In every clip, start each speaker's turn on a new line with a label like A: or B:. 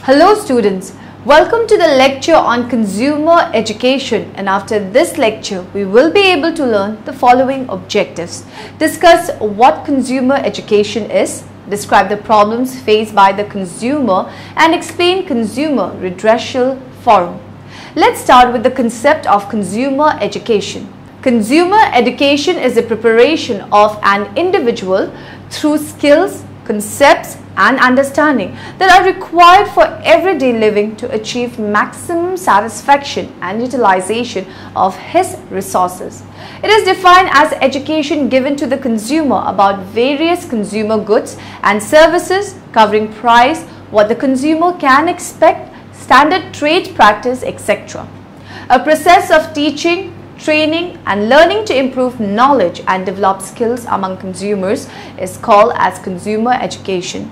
A: Hello students, welcome to the lecture on consumer education, and after this lecture we will be able to learn the following objectives. Discuss what consumer education is, describe the problems faced by the consumer and explain consumer redressal forum. Let's start with the concept of consumer education. Consumer education is the preparation of an individual through skills, concepts and understanding that are required for everyday living to achieve maximum satisfaction and utilization of his resources. It is defined as education given to the consumer about various consumer goods and services covering price, what the consumer can expect, standard trade practice, etc. A process of teaching, training and learning to improve knowledge and develop skills among consumers is called as consumer education.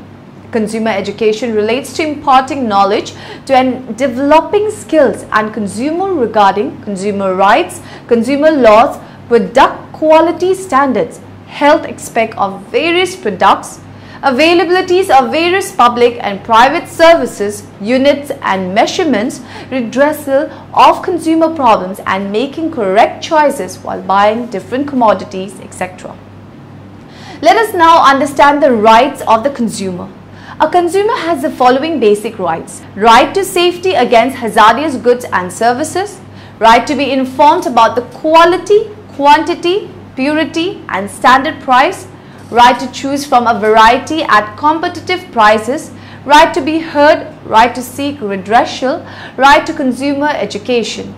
A: Consumer education relates to imparting knowledge to and developing skills and consumer regarding consumer rights, consumer laws, product quality standards, health aspect of various products, availabilities of various public and private services, units and measurements, redressal of consumer problems and making correct choices while buying different commodities, etc. Let us now understand the rights of the consumer. A consumer has the following basic rights: right to safety against hazardous goods and services, right to be informed about the quality, quantity, purity and standard price, right to choose from a variety at competitive prices, right to be heard, right to seek redressal, right to consumer education.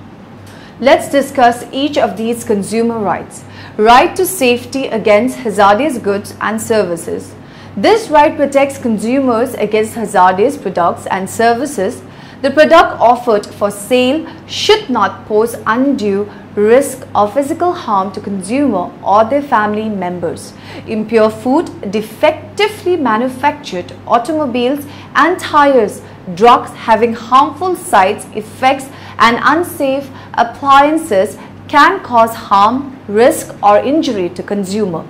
A: Let's discuss each of these consumer rights. Right to safety against hazardous goods and services. This right protects consumers against hazardous products and services. The product offered for sale should not pose undue risk or physical harm to consumer or their family members. Impure food, defectively manufactured automobiles and tires, drugs having harmful side effects and unsafe appliances can cause harm, risk or injury to consumer.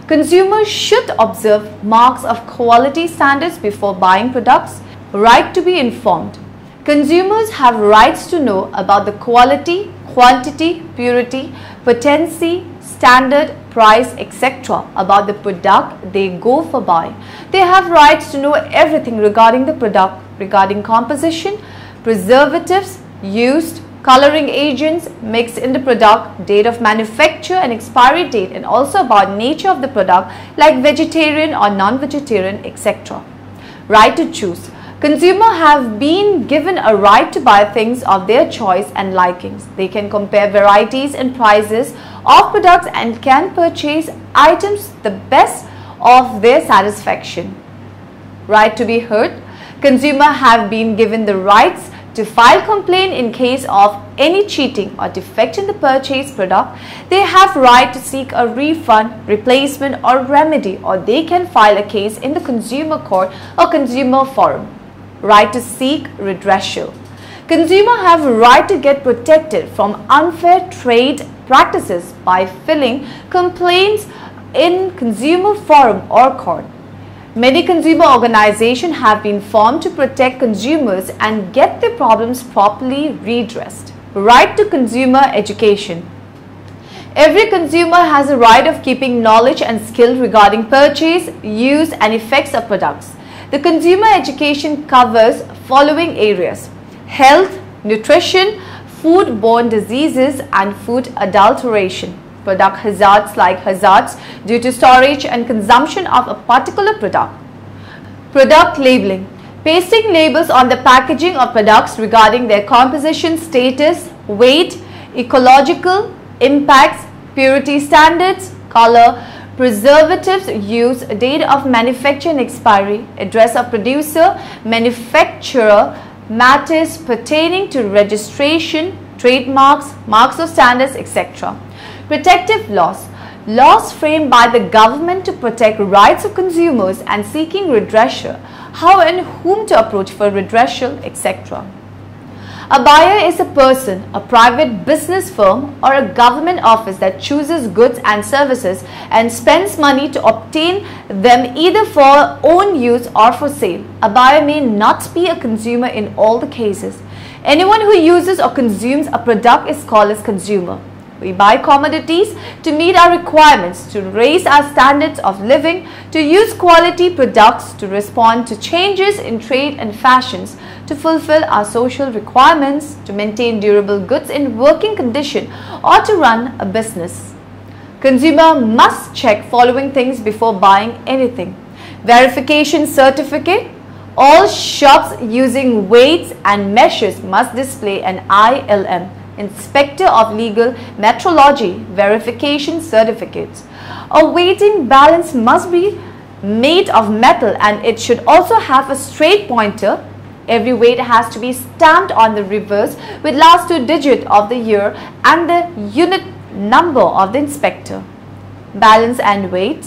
A: Consumers should observe marks of quality standards before buying products. Right to be informed. Consumers have rights to know about the quality, quantity, purity, potency, standard, price, etc. about the product they go for buying. They have rights to know everything regarding the product, regarding composition, preservatives used, coloring agents mixed in the product, date of manufacture and expiry date, and also about nature of the product like vegetarian or non-vegetarian, etc. Right to choose. Consumers have been given a right to buy things of their choice and likings. They can compare varieties and prices of products and can purchase items the best of their satisfaction. Right to be heard. Consumers have been given the rights to file complaint in case of any cheating or defect in the purchased product. They have right to seek a refund, replacement or remedy, or they can file a case in the consumer court or consumer forum. Right to seek redressal. Consumers have a right to get protected from unfair trade practices by filing complaints in consumer forum or court. Many consumer organizations have been formed to protect consumers and get their problems properly redressed. Right to consumer education. Every consumer has a right of keeping knowledge and skill regarding purchase, use and effects of products. The consumer education covers following areas: health, nutrition, food-borne diseases and food adulteration. Product hazards like hazards due to storage and consumption of a particular product. Product labeling. Pasting labels on the packaging of products regarding their composition, status, weight, ecological impacts, purity standards, color, preservatives use, date of manufacture and expiry, address of producer, manufacturer, matters pertaining to registration, trademarks, marks of standards, etc. Protective laws. Laws framed by the government to protect rights of consumers and seeking redressal, how and whom to approach for redressal, etc. A buyer is a person, a private business firm, or a government office that chooses goods and services and spends money to obtain them either for own use or for sale. A buyer may not be a consumer in all the cases. Anyone who uses or consumes a product is called as consumer. We buy commodities to meet our requirements, to raise our standards of living, to use quality products, to respond to changes in trade and fashions, to fulfill our social requirements, to maintain durable goods in working condition, or to run a business. Consumer must check following things before buying anything. Verification certificate. All shops using weights and measures must display an ILM, Inspector of Legal Metrology verification certificates. A weighting balance must be made of metal and it should also have a straight pointer. Every weight has to be stamped on the reverse with last 2 digits of the year and the unit number of the inspector. Balance and weight.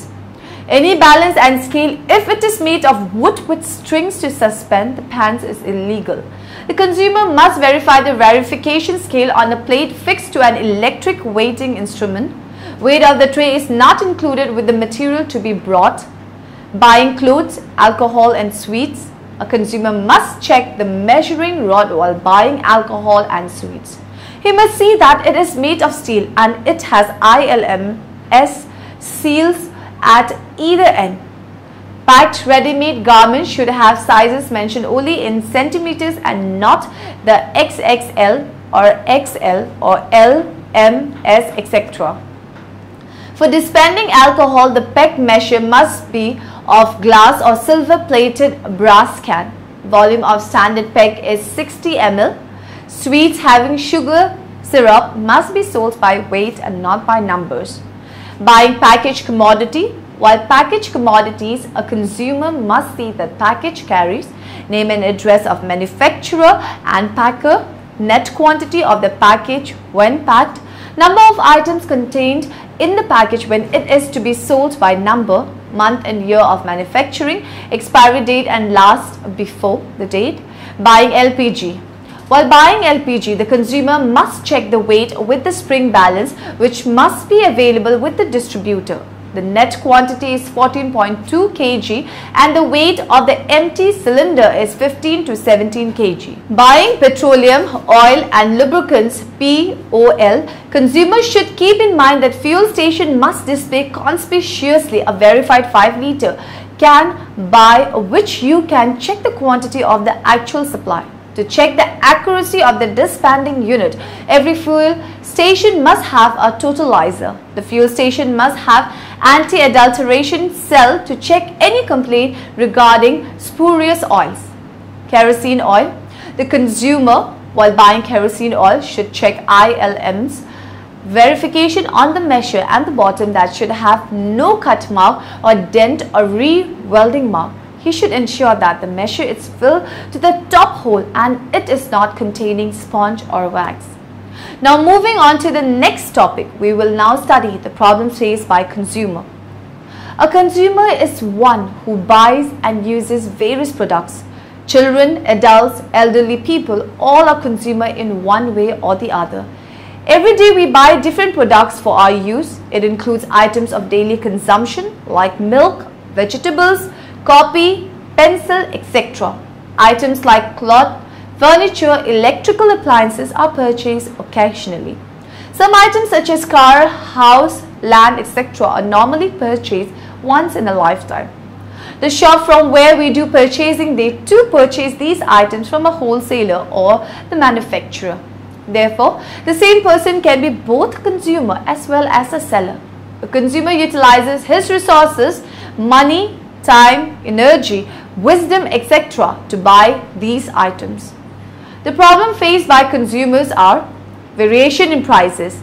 A: Any balance and scale, if it is made of wood with strings to suspend the pans, is illegal. The consumer must verify the verification scale on a plate fixed to an electric weighting instrument. Weight of the tray is not included with the material to be brought. Buying clothes, alcohol and sweets. A consumer must check the measuring rod while buying alcohol and sweets. He must see that it is made of steel and it has ILMS seals at either end. Packed ready-made garments should have sizes mentioned only in centimeters and not the XXL or XL or L, M, S, etc. For dispensing alcohol, the peg measure must be of glass or silver-plated brass can. Volume of standard peg is 60 ml. Sweets having sugar syrup must be sold by weight and not by numbers. Buying packaged commodity. While packaged commodities, a consumer must see that package carries name and address of manufacturer and packer, net quantity of the package when packed, number of items contained in the package when it is to be sold by number, month and year of manufacturing, expiry date and last before the date. Buying LPG. While buying LPG, the consumer must check the weight with the spring balance, which must be available with the distributor. The net quantity is 14.2 kg and the weight of the empty cylinder is 15 to 17 kg. Buying petroleum, oil and lubricants (POL), consumers should keep in mind that fuel station must display conspicuously a verified 5-liter can by which you can check the quantity of the actual supply. To check the accuracy of the dispensing unit, every fuel station must have a totalizer. The fuel station must have anti-adulteration cell to check any complaint regarding spurious oils. Kerosene oil. The consumer, while buying kerosene oil, should check ILM's verification on the measure and the bottom that should have no cut mark or dent or re-welding mark. He should ensure that the measure is filled to the top hole and it is not containing sponge or wax. Now moving on to the next topic, we will now study the problems faced by consumer. A consumer is one who buys and uses various products. Children, adults, elderly people, all are consumer in one way or the other. Every day we buy different products for our use. It includes items of daily consumption like milk, vegetables, coffee, pencil, etc. Items like cloth, furniture, electrical appliances are purchased occasionally. Some items such as car, house, land, etc. are normally purchased once in a lifetime. The shop from where we do purchasing, they too purchase these items from a wholesaler or the manufacturer. Therefore, the same person can be both consumer as well as a seller. The consumer utilizes his resources, money, time, energy, wisdom, etc. to buy these items. The problem faced by consumers are variation in prices.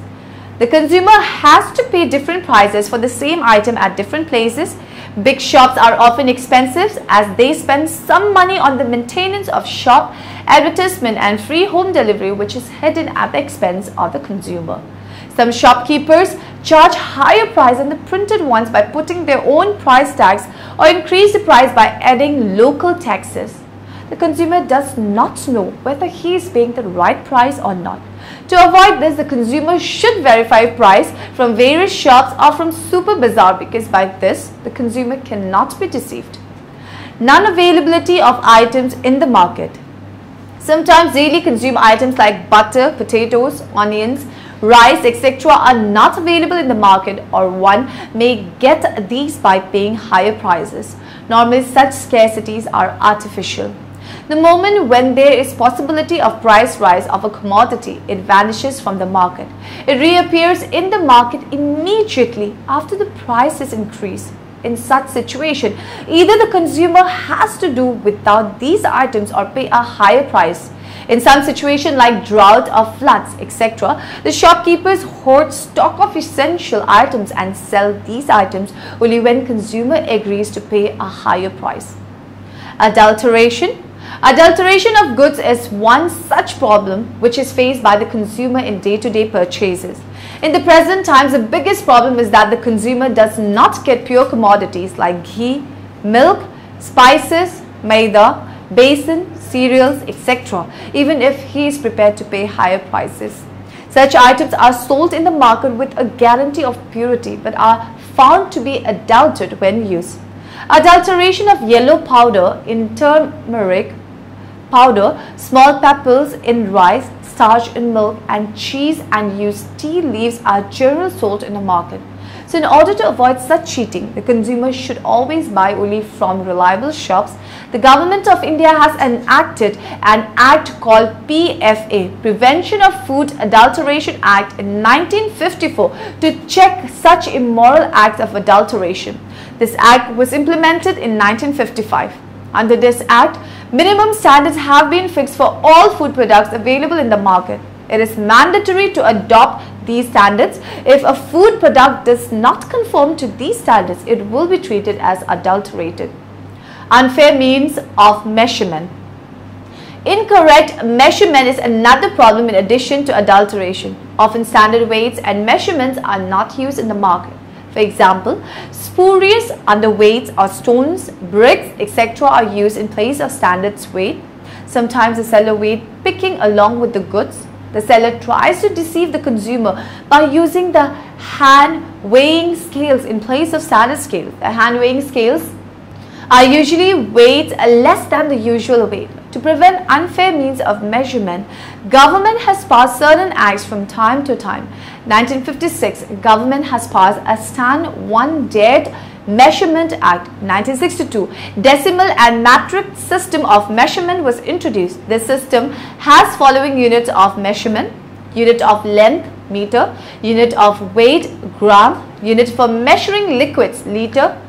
A: The consumer has to pay different prices for the same item at different places. Big shops are often expensive as they spend some money on the maintenance of shop, advertisement and free home delivery, which is hidden at the expense of the consumer. Some shopkeepers charge higher price than the printed ones by putting their own price tags or increase the price by adding local taxes. the consumer does not know whether he is paying the right price or not. To avoid this, the consumer should verify price from various shops or from Super Bazaar, because by this, the consumer cannot be deceived. Non-availability of items in the market. Sometimes daily consumed items like butter, potatoes, onions, rice, etc. are not available in the market, or one may get these by paying higher prices. Normally, such scarcities are artificial. The moment when there is possibility of price rise of a commodity, it vanishes from the market. It reappears in the market immediately after the price is increased. In such situation, either the consumer has to do without these items or pay a higher price. In some situation like drought or floods, etc., the shopkeepers hoard stock of essential items and sell these items only when consumer agrees to pay a higher price. Adulteration. Adulteration of goods is one such problem which is faced by the consumer in day-to-day purchases. In the present times, the biggest problem is that the consumer does not get pure commodities like ghee, milk, spices, maida, besan, cereals, etc., even if he is prepared to pay higher prices. Such items are sold in the market with a guarantee of purity but are found to be adulterated when used. Adulteration of yellow powder in turmeric powder, small peppers in rice, starch in milk, and cheese and used tea leaves are generally sold in the market. So in order to avoid such cheating, the consumer should always buy only from reliable shops. The Government of India has enacted an act called PFA, Prevention of Food Adulteration Act in 1954, to check such immoral acts of adulteration. This act was implemented in 1955. Under this act, minimum standards have been fixed for all food products available in the market. It is mandatory to adopt these standards. If a food product does not conform to these standards, it will be treated as adulterated. Unfair means of measurement. Incorrect measurement is another problem in addition to adulteration. Often standard weights and measurements are not used in the market. For example, spurious underweights or stones, bricks, etc. are used in place of standard weight. Sometimes the seller weight picking along with the goods. The seller tries to deceive the consumer by using the hand weighing scales in place of standard scales. The hand weighing scales are usually weights less than the usual weight. To prevent unfair means of measurement, government has passed certain acts from time to time. 1956, government has passed a Stand 1 Dared Measurement Act. 1962, decimal and metric system of measurement was introduced. This system has following units of measurement: unit of length, meter; unit of weight, gram; unit for measuring liquids, liter.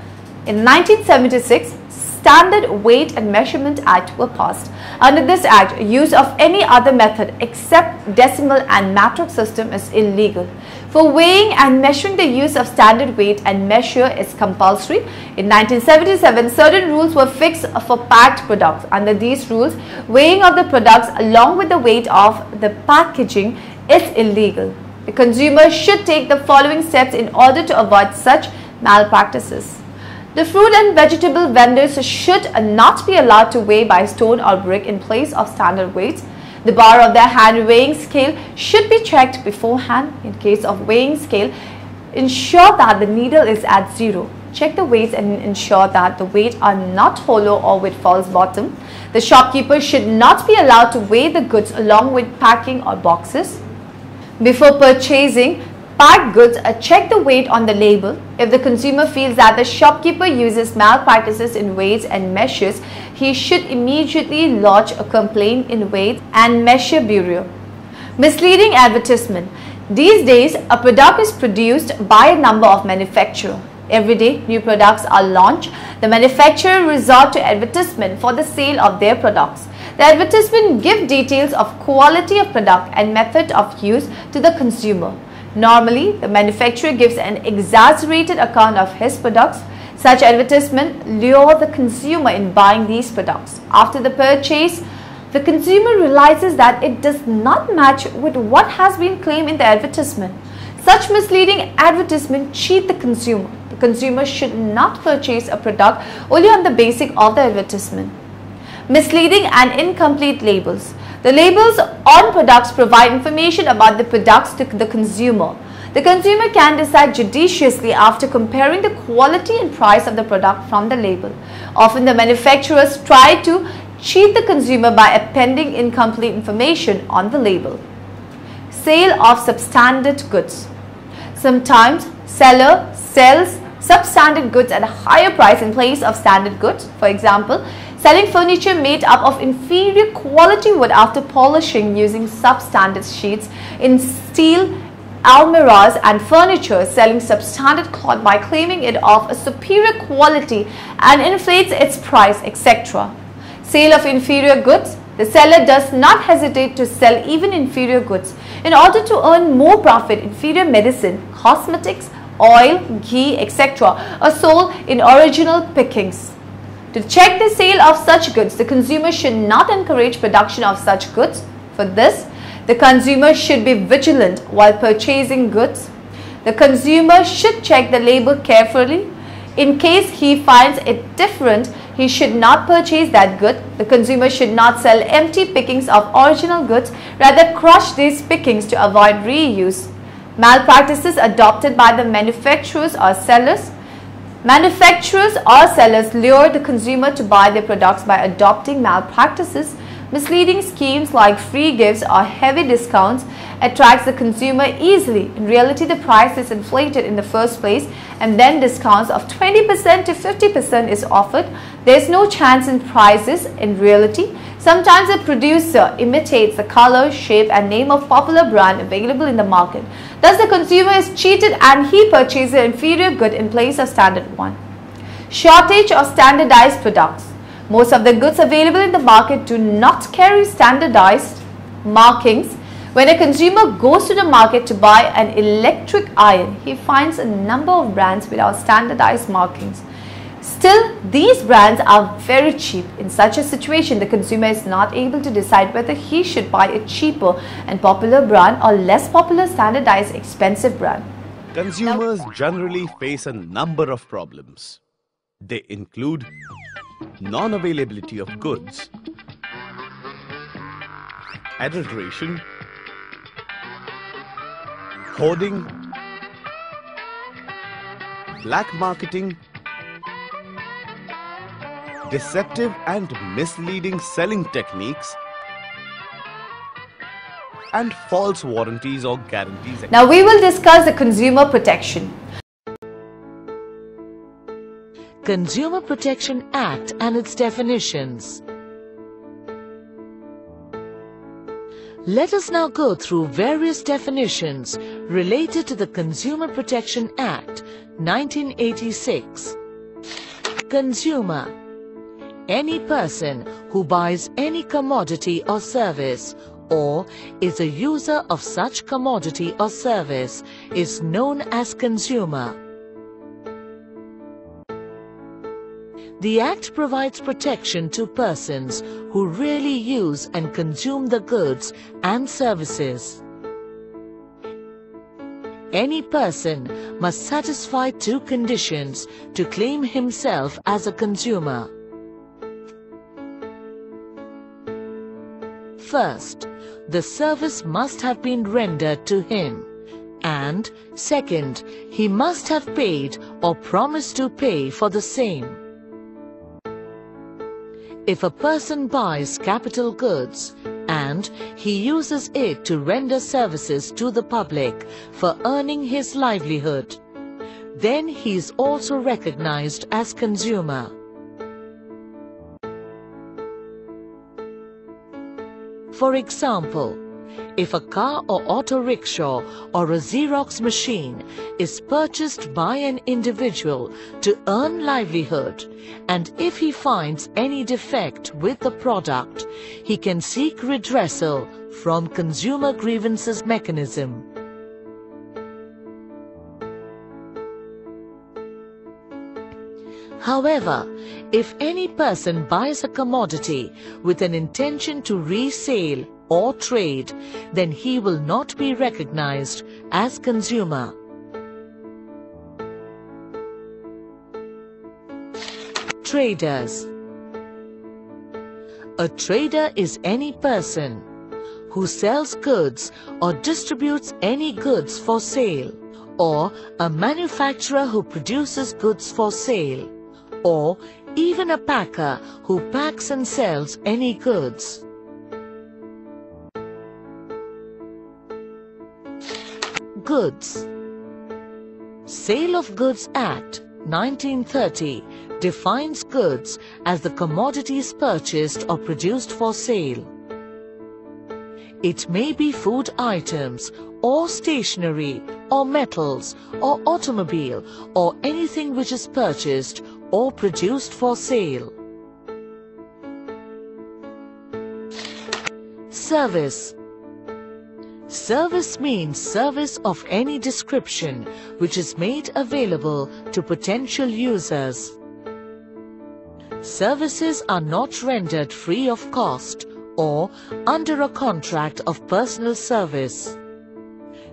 A: In 1976, Standard Weight and Measurement Act were passed. Under this act, use of any other method except decimal and metric system is illegal. For weighing and measuring, the use of standard weight and measure is compulsory. In 1977, certain rules were fixed for packed products. Under these rules, weighing of the products along with the weight of the packaging is illegal. The consumer should take the following steps in order to avoid such malpractices. The fruit and vegetable vendors should not be allowed to weigh by stone or brick in place of standard weights. The bar of their hand weighing scale should be checked beforehand. In case of weighing scale, ensure that the needle is at zero. Check the weights and ensure that the weights are not hollow or with false bottom. The shopkeeper should not be allowed to weigh the goods along with packing or boxes. Before purchasing packed goods, check the weight on the label. If the consumer feels that the shopkeeper uses malpractices in weights and measures, he should immediately lodge a complaint in Weight and Measure Bureau. Misleading advertisement. These days, a product is produced by a number of manufacturers. Every day, new products are launched. The manufacturer resort to advertisement for the sale of their products. The advertisement give details of quality of product and method of use to the consumer. Normally, the manufacturer gives an exaggerated account of his products. Such advertisement lure the consumer in buying these products. After the purchase, the consumer realizes that it does not match with what has been claimed in the advertisement. Such misleading advertisement cheat the consumer. The consumer should not purchase a product only on the basis of the advertisement. Misleading and incomplete labels. The labels on products provide information about the products to the consumer. The consumer can decide judiciously after comparing the quality and price of the product from the label. Often the manufacturers try to cheat the consumer by appending incomplete information on the label. Sale of substandard goods. Sometimes seller sells substandard goods at a higher price in place of standard goods. For example, selling furniture made up of inferior quality wood after polishing using substandard sheets in steel almirahs, and furniture selling substandard cloth by claiming it of a superior quality and inflates its price, etc. Sale of inferior goods. The seller does not hesitate to sell even inferior goods in order to earn more profit. Inferior medicine, cosmetics, oil, ghee, etc. are sold in original pickings. To check the sale of such goods, the consumer should not encourage production of such goods. For this, the consumer should be vigilant while purchasing goods. The consumer should check the label carefully. In case he finds it different, he should not purchase that good. The consumer should not sell empty pickings of original goods, rather crush these pickings to avoid reuse. Malpractices adopted by the manufacturers or sellers. Manufacturers or sellers lure the consumer to buy their products by adopting malpractices. Misleading schemes like free gifts or heavy discounts attracts the consumer easily. In reality, the price is inflated in the first place and then discounts of 20% to 50% is offered. There is no chance in prices in reality. Sometimes a producer imitates the color, shape and name of popular brand available in the market. Thus, the consumer is cheated and he purchases an inferior good in place of standard one. Shortage of standardized products. Most of the goods available in the market do not carry standardized markings. When a consumer goes to the market to buy an electric iron, he finds a number of brands without standardized markings. Still, these brands are very cheap. In such a situation, the consumer is not able to decide whether he should buy a cheaper and popular brand or less popular standardized expensive brand.
B: Consumers generally face a number of problems. They include non-availability of goods, adulteration, hoarding, black marketing, deceptive and misleading selling techniques, and false warranties or guarantees.
A: Now we will discuss the consumer protection.
C: Consumer Protection Act and its definitions. Let us now go through various definitions related to the Consumer Protection Act 1986. Consumer: any person who buys any commodity or service or is a user of such commodity or service is known as consumer. The Act provides protection to persons who really use and consume the goods and services. Any person must satisfy two conditions to claim himself as a consumer. First, the service must have been rendered to him, and second, he must have paid or promised to pay for the same. If a person buys capital goods and he uses it to render services to the public for earning his livelihood, then he is also recognized as consumer. For example, if a car or auto rickshaw or a Xerox machine is purchased by an individual to earn livelihood, and if he finds any defect with the product, he can seek redressal from Consumer Grievances Mechanism. However, if any person buys a commodity with an intention to resale or trade, then he will not be recognized as consumer. Traders: A trader is any person who sells goods or distributes any goods for sale, or a manufacturer who produces goods for sale, or even a packer who packs and sells any goods. Goods. Sale of Goods Act 1930 defines goods as the commodities purchased or produced for sale. It may be food items, or stationery, or metals, or automobile, or anything which is purchased or produced for sale. Service. Service means service of any description which is made available to potential users. Services are not rendered free of cost or under a contract of personal service.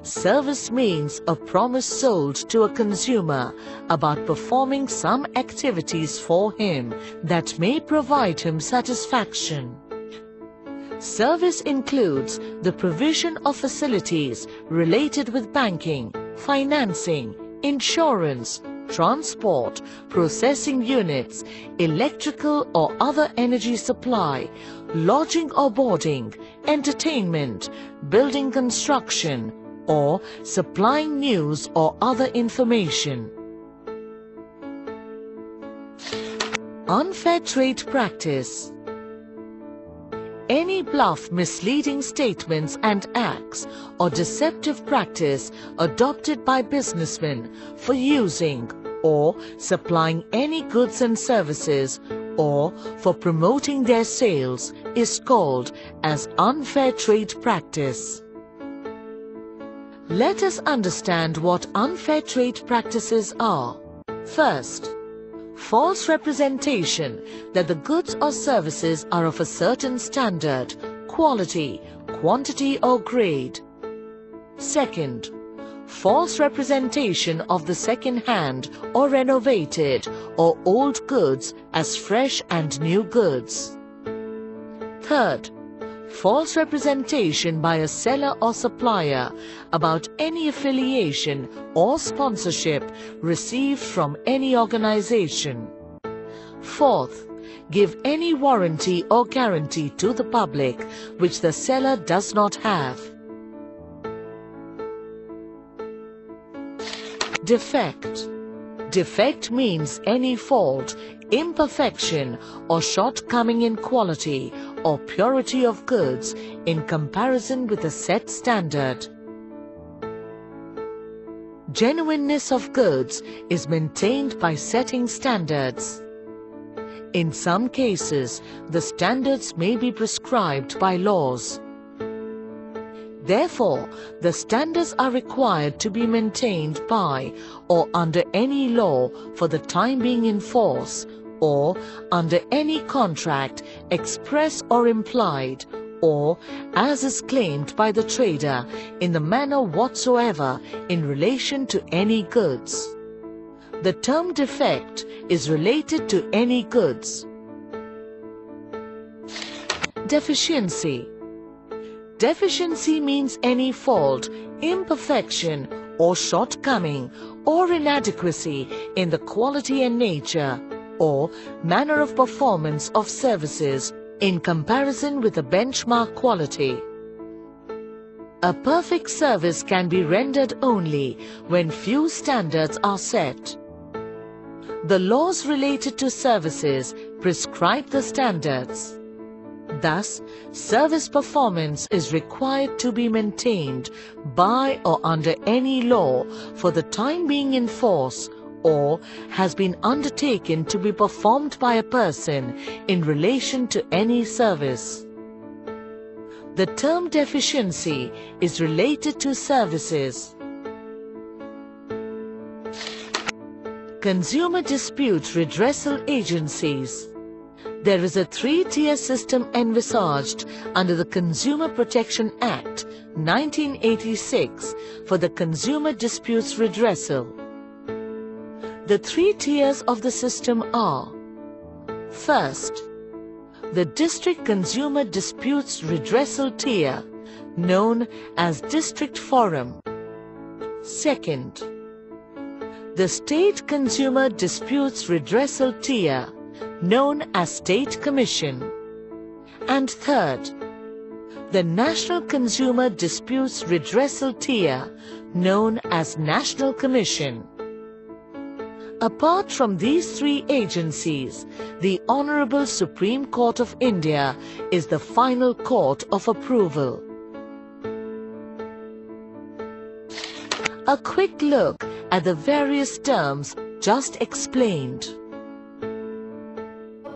C: Service means a promise sold to a consumer about performing some activities for him that may provide him satisfaction. Service includes the provision of facilities related with banking, financing, insurance, transport, processing units, electrical or other energy supply, lodging or boarding, entertainment, building construction, or supplying news or other information. Unfair trade practice. Any bluff, misleading statements and acts or deceptive practice adopted by businessmen for using or supplying any goods and services or for promoting their sales is called as unfair trade practice. Let us understand what unfair trade practices are. First, false representation that the goods or services are of a certain standard, quality, quantity or grade. Second, false representation of the second-hand or renovated or old goods as fresh and new goods. Third, false representation by a seller or supplier about any affiliation or sponsorship received from any organization. Fourth, give any warranty or guarantee to the public which the seller does not have. Defect. Defect means any fault, imperfection, or shortcoming in quality or purity of goods in comparison with a set standard. Genuineness of goods is maintained by setting standards. In some cases, the standards may be prescribed by laws. Therefore, the standards are required to be maintained by or under any law for the time being in force, or under any contract, express or implied, or as is claimed by the trader in the manner whatsoever in relation to any goods. The term defect is related to any goods. Deficiency. Deficiency means any fault, imperfection, or shortcoming, or inadequacy in the quality and nature, or manner of performance of services in comparison with the benchmark quality. A perfect service can be rendered only when few standards are set. The laws related to services prescribe the standards. Thus, service performance is required to be maintained by or under any law for the time being in force, or has been undertaken to be performed by a person in relation to any service. The term deficiency is related to services. Consumer dispute redressal agencies. There is a three-tier system envisaged under the Consumer Protection Act 1986 for the consumer disputes redressal. The three tiers of the system are: first, the District Consumer Disputes Redressal Tier, known as District Forum. Second, the State Consumer Disputes Redressal Tier, known as State Commission. And third, the National Consumer Disputes Redressal Tier, known as National Commission. Apart from these three agencies, the Honorable Supreme Court of India is the final court of approval. A quick look at the various terms just explained.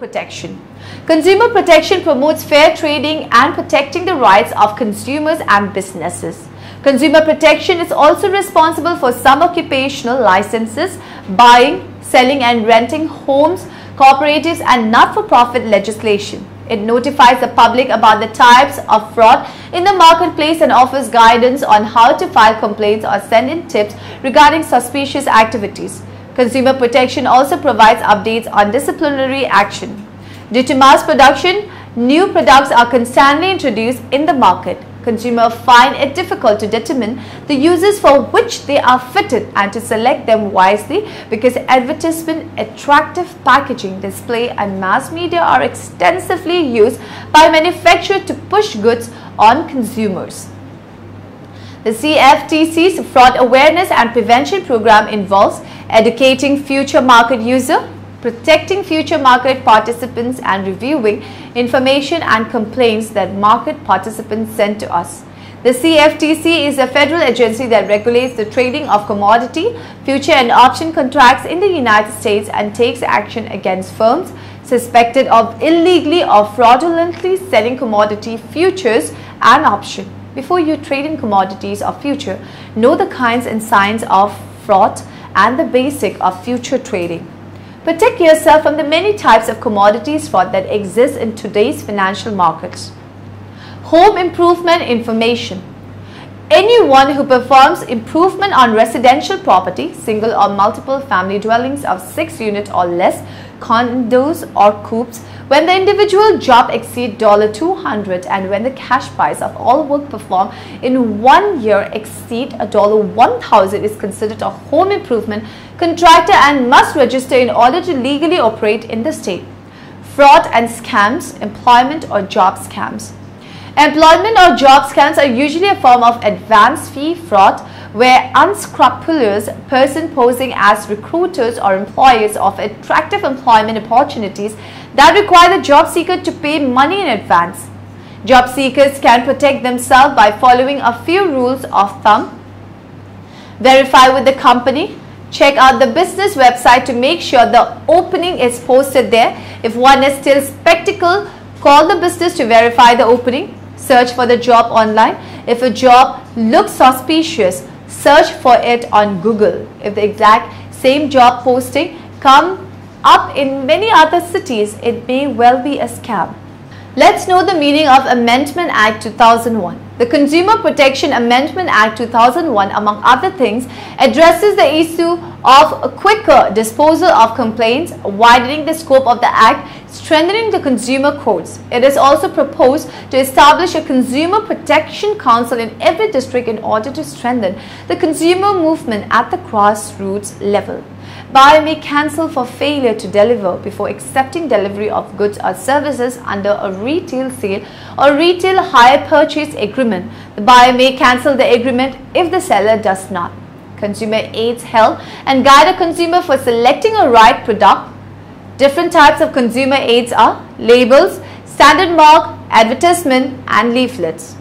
A: Protection. Consumer protection promotes fair trading and protecting the rights of consumers and businesses. Consumer protection is also responsible for some occupational licenses, buying, selling and renting homes, cooperatives and not-for-profit legislation. It notifies the public about the types of fraud in the marketplace and offers guidance on how to file complaints or send in tips regarding suspicious activities. Consumer protection also provides updates on disciplinary action. Due to mass production, new products are constantly introduced in the market. Consumers find it difficult to determine the uses for which they are fitted and to select them wisely because advertisement, attractive packaging, display and mass media are extensively used by manufacturers to push goods on consumers. The CFTC's Fraud Awareness and Prevention Program involves educating future market users, protecting future market participants and reviewing information and complaints that market participants send to us. The CFTC is a federal agency that regulates the trading of commodity, future and option contracts in the United States and takes action against firms suspected of illegally or fraudulently selling commodity futures and options. Before you trade in commodities or future, know the kinds and signs of fraud and the basic of future trading. Protect yourself from the many types of commodities fraud that exist in today's financial markets. Home improvement information. Anyone who performs improvement on residential property, single or multiple family dwellings of 6 units or less, condos or coupes, when the individual job exceeds $200 and when the cash price of all work performed in 1 year exceeds $1,000 is considered a home improvement contractor and must register in order to legally operate in the state. Fraud and scams, employment or job scams. Employment or job scams are usually a form of advance fee fraud where unscrupulous persons posing as recruiters or employers offer attractive employment opportunities that require the job seeker to pay money in advance. Job seekers can protect themselves by following a few rules of thumb. Verify with the company. Check out the business website to make sure the opening is posted there. If one is still skeptical, call the business to verify the opening. Search for the job online. If a job looks suspicious, search for it on Google. If the exact same job posting comes up in many other cities, it may well be a scam. Let's know the meaning of Amendment Act 2001. The Consumer Protection Amendment Act 2001, among other things, addresses the issue of a quicker disposal of complaints, widening the scope of the Act, strengthening the consumer courts. It is also proposed to establish a Consumer Protection Council in every district in order to strengthen the consumer movement at the grassroots level. Buyer may cancel for failure to deliver before accepting delivery of goods or services under a retail sale or retail hire purchase agreement. The buyer may cancel the agreement if the seller does not. Consumer aids help and guide a consumer for selecting a right product. Different types of consumer aids are labels, standard mark, advertisement and leaflets.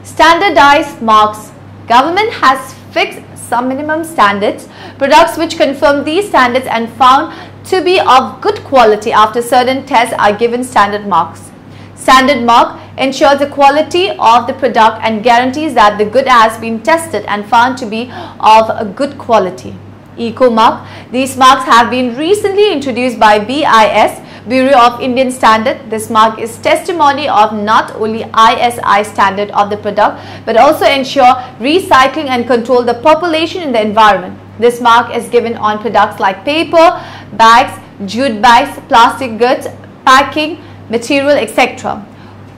A: Standardized marks. Government has fixed some minimum standards. Products which confirm these standards and found to be of good quality after certain tests are given standard marks. Standard mark ensures the quality of the product and guarantees that the good has been tested and found to be of a good quality. Eco mark. These marks have been recently introduced by BIS, Bureau of Indian Standard. This mark is testimony of not only ISI standard of the product but also ensure recycling and control the population in the environment. This mark is given on products like paper, bags, jute bags, plastic goods, packing, material, etc.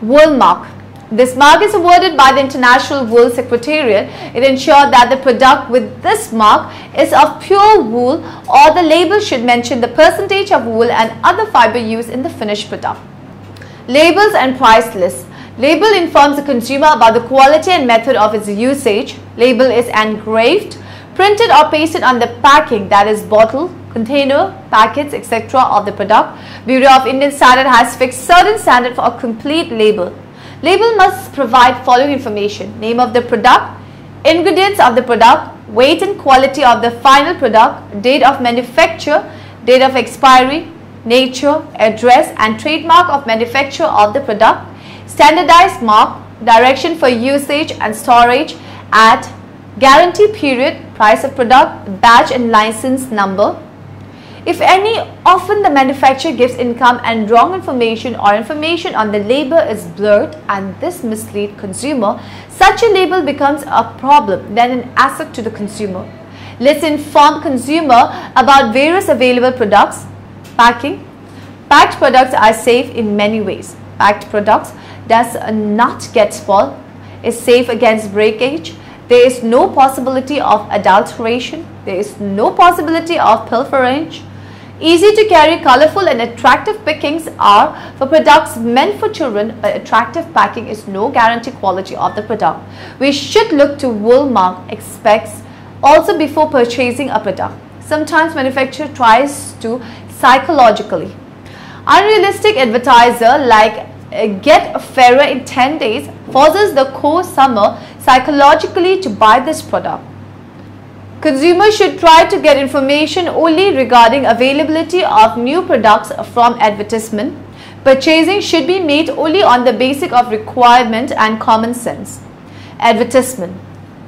A: Wool mark. This mark is awarded by the International Wool Secretariat. It ensures that the product with this mark is of pure wool, or the label should mention the percentage of wool and other fiber used in the finished product. Labels and price lists. Label informs the consumer about the quality and method of its usage. Label is engraved, printed or pasted on the packing, that is bottle, container, packets, etc. of the product. Bureau of Indian Standard has fixed certain standard for a complete label. Label must provide following information: name of the product, ingredients of the product, weight and quality of the final product, date of manufacture, date of expiry, nature, address and trademark of manufacture of the product, standardized mark, direction for usage and storage at guarantee period, price of product, batch and license number. If any, often the manufacturer gives income and wrong information, or information on the label is blurred and this misleads consumer. Such a label becomes a problem than an asset to the consumer. Let's inform consumer about various available products. Packing. Packed products are safe in many ways. Packed products does not get spoiled, is safe against breakage. There is no possibility of adulteration. There is no possibility of pilferage. Easy to carry, colorful and attractive packings are for products meant for children, but attractive packing is no guarantee quality of the product. We should look to wool mark specs also before purchasing a product. Sometimes manufacturer tries to psychologically. Unrealistic advertiser like get fairer in 10 days forces the consumer psychologically to buy this product. Consumers should try to get information only regarding availability of new products from advertisement. Purchasing should be made only on the basis of requirement and common sense. Advertisement.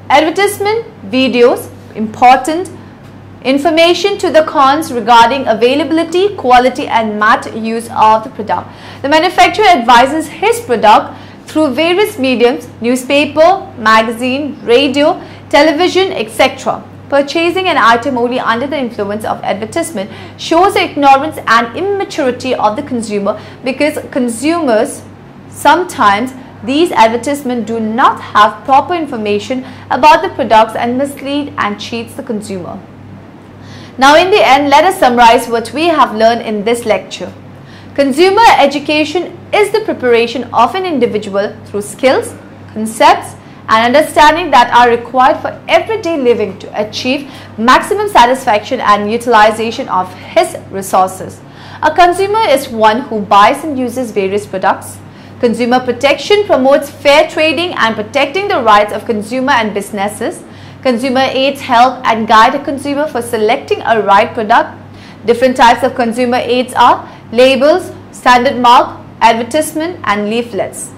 A: Advertisement videos important information to the cons regarding availability, quality and mass use of the product. The manufacturer advises his product through various mediums: newspaper, magazine, radio, television, etc. Purchasing an item only under the influence of advertisement shows the ignorance and immaturity of the consumer, because consumers sometimes these advertisements do not have proper information about the products and mislead and cheats the consumer. Now in the end, let us summarize what we have learned in this lecture. Consumer education is the preparation of an individual through skills, concepts and understanding that are required for everyday living to achieve maximum satisfaction and utilization of his resources. A consumer is one who buys and uses various products. Consumer protection promotes fair trading and protecting the rights of consumer and businesses. Consumer aids help and guide a consumer for selecting a right product. Different types of consumer aids are labels, standard mark, advertisement and leaflets.